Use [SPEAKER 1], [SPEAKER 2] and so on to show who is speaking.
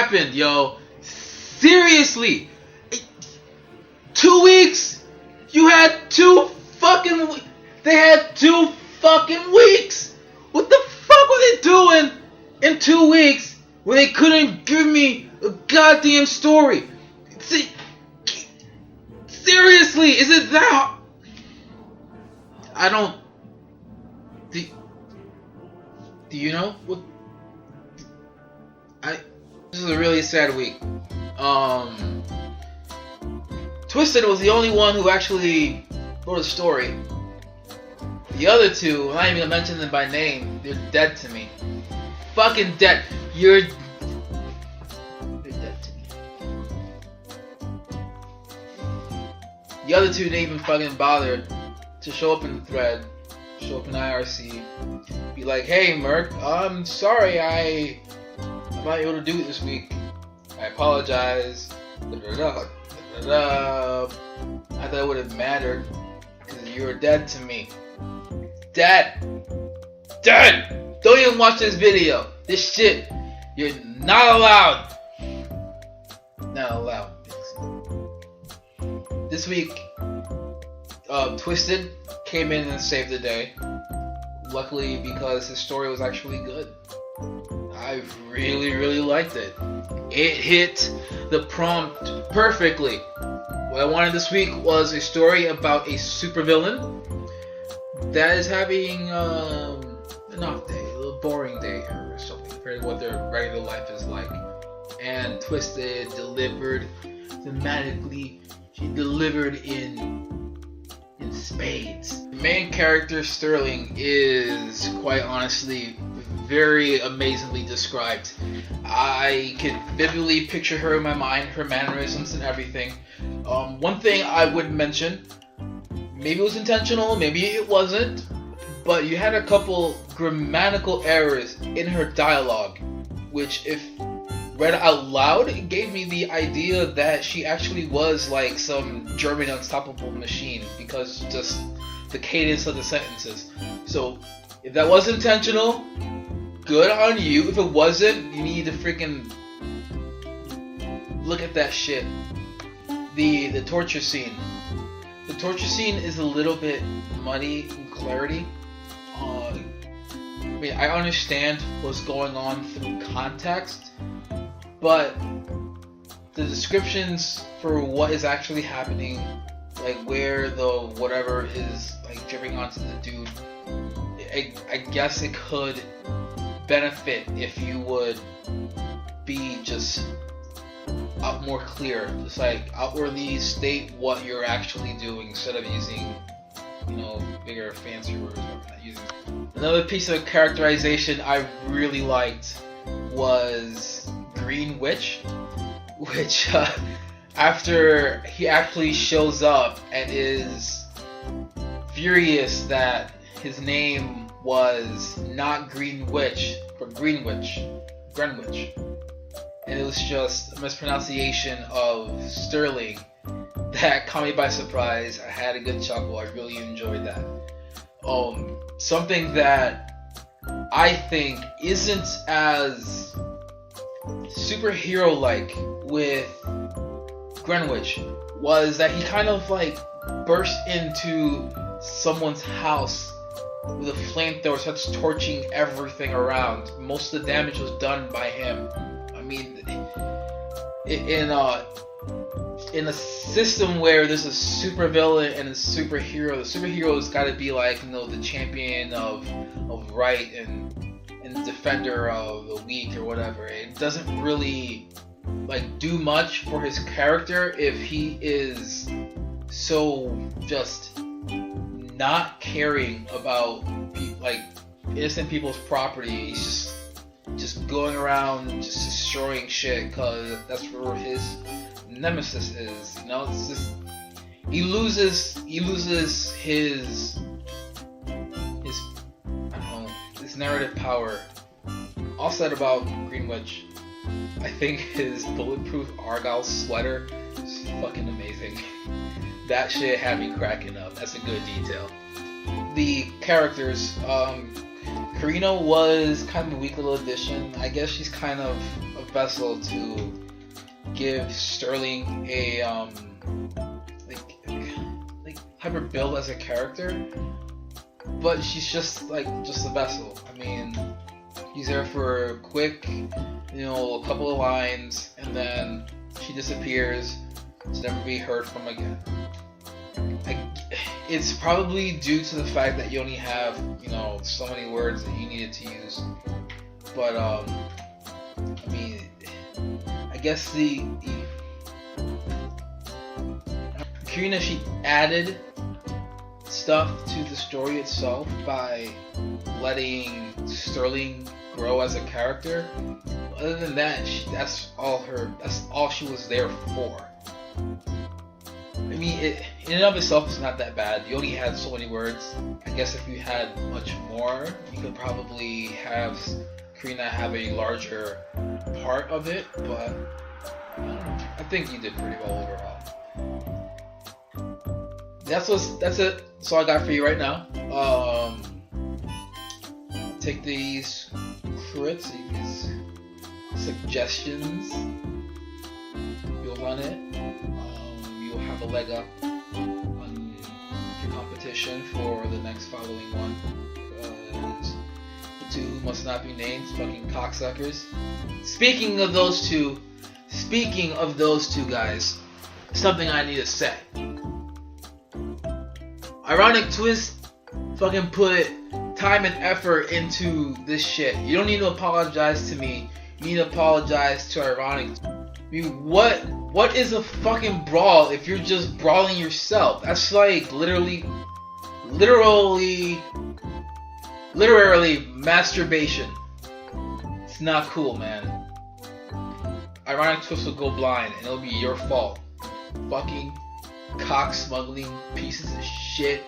[SPEAKER 1] happened, yo? Seriously, 2 weeks. You had 2 fucking. They had 2 fucking weeks. What the fuck were they doing in 2 weeks where they couldn't give me a goddamn story? See, seriously, is it that? I don't. Do you know what? This is a really sad week. Twisted was the only one who actually wrote a story. The other 2, I'm not even gonna mention them by name. They're dead to me. Fucking dead. You're dead to me. The other 2 didn't even fucking bother to show up in the thread, show up in IRC, be like, "Hey, Merc, I'm sorry, I'm not able to do it this week. I apologize." I thought it would have mattered because you're dead to me. Dead. Don't even watch this video. This shit, you're not allowed. Not allowed. This week, Twisted came in and saved the day. Luckily, because his story was actually good. I really liked it. It hit the prompt perfectly. What I wanted this week was a story about a supervillain that is having an off day, a little boring day or something compared to what their regular life is like. And Twisted delivered thematically. She delivered in spades. The main character, Sterling, is quite honestly very amazingly described. I could vividly picture her in my mind, her mannerisms and everything. One thing I would mention, maybe it was intentional, maybe it wasn't, but you had a couple grammatical errors in her dialogue, which if read out loud, it gave me the idea that she actually was like some German unstoppable machine because just the cadence of the sentences. So if that was intentional, good on you. If it wasn't, you need to freaking look at that shit. The torture scene. The torture scene is a little bit muddy in clarity. I mean, I understand what's going on through context, but the descriptions for what is actually happening, like where the whatever is like dripping onto the dude, I guess it could benefit if you would be just out more clear, just like outwardly state what you're actually doing instead of using, you know, bigger, fancier words. Another piece of characterization I really liked was Green Witch, which after he actually shows up and is furious that his name was not Green Witch, but Greenwich, and it was just a mispronunciation of Sterling that caught me by surprise. I had a good chuckle. I really enjoyed that. Something that I think isn't as superhero-like with Greenwich was that he kind of like burst into someone's house with a flamethrower, starts torching everything around. Most of the damage was done by him. I mean, in a system where there's a supervillain and a superhero, the superhero's got to be like, you know, the champion of right and the defender of the weak or whatever. It doesn't really like do much for his character if he is so just not caring about like innocent people's property. He's just going around just destroying shit because that's where his nemesis is. You know, it's just he loses his I don't know, his narrative power. All said about Greenwich, I think his bulletproof Argyle sweater is fucking amazing. That shit had me cracking up. That's a good detail. The characters, Karina was kind of a weak little addition. I guess she's kind of a vessel to give Sterling a like have her build as a character, but she's just a vessel. I mean, he's there for a quick, a couple of lines, and then she disappears to never be heard from again. It's probably due to the fact that you only have, so many words that you needed to use. But I mean, I guess the Karina, she added stuff to the story itself by letting Sterling grow as a character. Other than that, that's all she was there for. I mean, in and of itself, it's not that bad. You only had so many words. I guess if you had much more, you could probably have Karina have a larger part of it. But I don't know. I think you did pretty well overall. That's it. That's all I got for you right now. Take these crits, these suggestions. You'll run it. You'll have a leg up on your competition for the next following one. Because the two who must not be named, fucking cocksuckers. Speaking of those two guys, something I need to say. Ironic Twist fucking put time and effort into this shit. You don't need to apologize to me. You need to apologize to Ironic. I mean, what is a fucking brawl if you're just brawling yourself? That's like literally masturbation. It's not cool, man. Ironic Twist will go blind and it'll be your fault. Fucking cock smuggling pieces of shit.